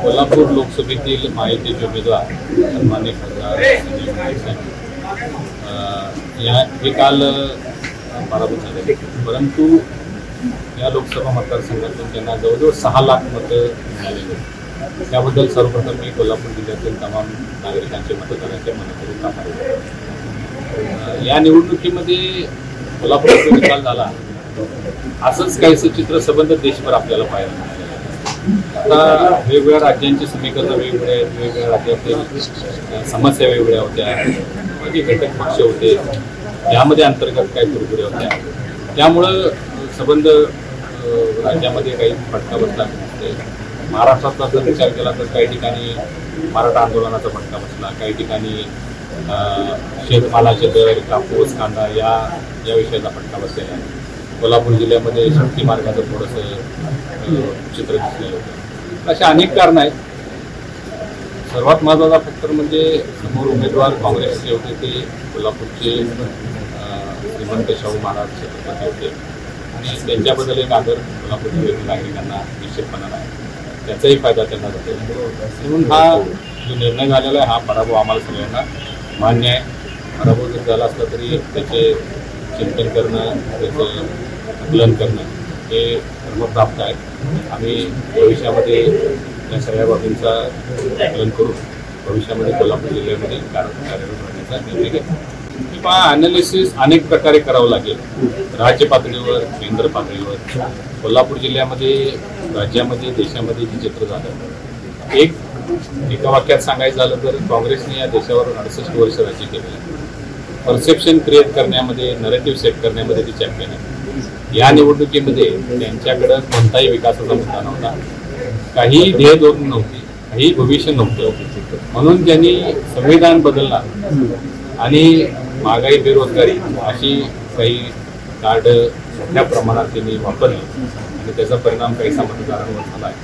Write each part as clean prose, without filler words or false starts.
कोल्हापूर लोकसभेतील महायुतीचे उमेदवार सन्माननीय खासदार संजय मंडलिक साहेब हे काल पराभूत झाले, परंतु या लोकसभा मतदारसंघातून त्यांना जवळजवळ 6 लाख मतं मिळालेली. त्याबद्दल सर्वप्रथम मी कोल्हापूर जिल्ह्यातील तमाम नागरिकांचे मतदारांचे मनपूर्वक आभार मानतो. या निवडणुकीमध्ये कोल्हापूरचा निकाल झाला असंच काहीसं चित्र संबंध देशभर आपल्याला पाहायला मिळालं. आता वेगवेगळ्या राज्यांची समीकरणं वेगवेगळे आहेत, वेगवेगळ्या राज्यातील समस्या वेगवेगळ्या होत्या, म्हणजे घटक पक्ष होते, यामध्ये अंतर्गत काही कुरबुऱ्या होत्या. त्यामुळं संबंध राज्यामध्ये काही फटका बसला नसते. महाराष्ट्रातला जर विचार केला तर काही ठिकाणी मराठा आंदोलनाचा फटका बसला, काही ठिकाणी शेतमालाचे दर, कापूस, कांदा या विषयाचा फटका बसलेला आहे. कोल्हापूर जिल्ह्यामध्ये शक्ती मार्गाचं थोडंसं चित्र दिसलेलं होतं. अशा अनेक कारणं आहेत. सर्वात महत्त्वाचा फॅक्टर म्हणजे समोर उमेदवार काँग्रेसचे होते, ते कोल्हापूरचे श्रीमंत शाहू महाराज छत्रपती होते आणि त्यांच्याबद्दल एक आदर कोल्हापूरच्या नागरिकांना निश्चितपणानं आहे. त्याचाही फायदा त्यांना होतो. म्हणून हा जो निर्णय झालेला आहे, हा पराभव आम्हाला सगळ्यांना मान्य आहे. पराभव जर झाला असला तरी त्याचे चिंतन करणं, त्याचं आकलन करणं हे धर्मप्राप्त आहे. आम्ही भविष्यामध्ये या सगळ्या बाबींचा आकलन करून भविष्यामध्ये कोल्हापूर जिल्ह्यामध्ये कार्यरत राहण्याचा निर्णय घेतला. किंवा ॲनालिसिस अनेक प्रकारे करावं लागेल, राज्य पातळीवर, केंद्र पातळीवर. कोल्हापूर जिल्ह्यामध्ये, राज्यामध्ये, देशामध्ये जे चित्र झालं, एका वाक्यात सांगायचं झालं तर काँग्रेसने या देशावर 68 वर्ष राज्य केलेलं आहे. परसेप्शन क्रिएट करण्यामध्ये, नरेटिव्ह सेट करण्यामध्ये ती चॅम्पियन आहे. या निवडणुकीमध्ये त्यांच्याकडं कोणताही विकासाचा मुद्दा नव्हता, काही ध्येय धोरण नव्हती, काही भविष्य नव्हतं. म्हणून त्यांनी संविधान बदलणार आणि महागाई, बेरोजगारी अशी काही कार्ड मोठ्या प्रमाणात त्यांनी वापरली आणि त्याचा परिणाम काही मतदारांवर झाला आहे.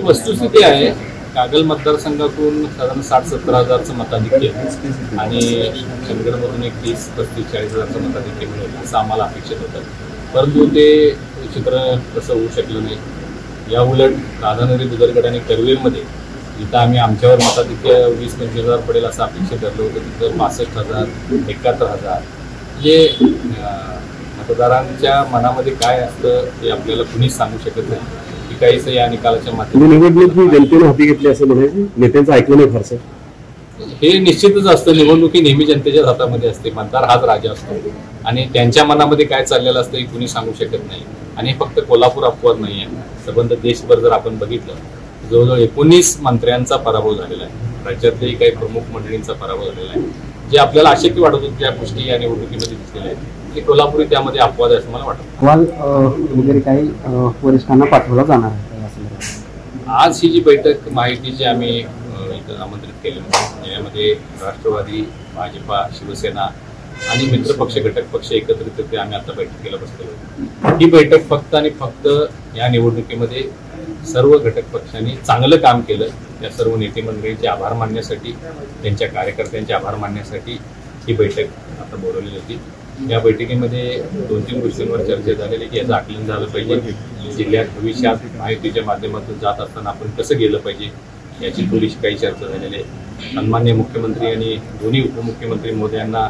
वस्तुस्थिती आहे, कागल मतदारसंघातून साधारण 60-70 हजारचं मताधिक्य आणि चंदगडमधून एक 30-35-40 हजारचं मताधिक्य मिळेल असं आम्हाला अपेक्षित होतं, परंतु ते चित्र तसं होऊ शकलं नाही. या उलट राधानगरी, बुदरगड आणि करवीरमध्ये जिथं आम्ही आमच्यावर मताधिक्य 20-25 हजार पडेल असं अपेक्षित धरलं होतं, तिथं 65,000, 71,000. जे मतदारांच्या मनामध्ये काय असतं ते आपल्याला कुणीच सांगू शकत नाही. की काहीच या निकालाच्या माध्यमातून निवडणूक ही जनतेने हाती घेतली असं म्हणायचं, नेत्यांचं ऐकलं नाही फारसं. हे निश्चितच असतं. निवडणूक ही नेहमी जनतेच्याच हातामध्ये असते. मतदार हाच राजा असतो आणि त्यांच्या मनामध्ये काय चाललेलं असतं हे कुणी सांगू शकत नाही. आणि फक्त कोल्हापूर अपवाद नाही आहे, संबंध देशभर जर आपण बघितलं, जवळजवळ 19 मंत्र्यांचा पराभव झालेला आहे. राज्यातल्याही काही प्रमुख मंडळींचा पराभव झालेला आहे. जे आपल्याला अशक्य वाटत होतं ज्या गोष्टी या निवडणुकीमध्ये दिसलेल्या आहेत, ते कोल्हापुरी त्यामध्ये अपवाद आहे असं मला वाटतं. वगैरे काही वरिष्ठांना पाठवला जाणार आहे आज ही जी बैठक माहितीची आम्ही इथं आमंत्रित केली होती, यामध्ये राष्ट्रवादी, भाजपा, शिवसेना आणि मित्रपक्ष, घटक पक्ष एकत्रित आम्ही आता बैठकीला बसलेलो. ही बैठक फक्त आणि फक्त या निवडणुकीमध्ये सर्व घटक पक्षांनी चांगलं काम केलं, त्या सर्व नेते मंडळींचे आभार मानण्यासाठी, त्यांच्या कार्यकर्त्यांचे आभार मानण्यासाठी ही बैठक आता बोलवलेली होती. या बैठकीमध्ये 2-3 गोष्टींवर चर्चा झालेली की याचं आकलन झालं पाहिजे, जिल्ह्यात भविष्यात माहितीच्या माध्यमातून जात असताना आपण कसं गेलं पाहिजे याची थोडीशी काही चर्चा झालेली आहे. सन्माननीय मुख्यमंत्री आणि दोन्ही उपमुख्यमंत्री महोदयांना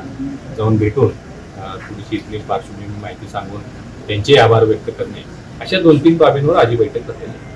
जाऊन भेटून थोडीशी इथली पार्श्वभूमी माहिती सांगून त्यांचे आभार व्यक्त करणे, अशा 2-3 बाबींवर आज ही बैठक झालेली आहे.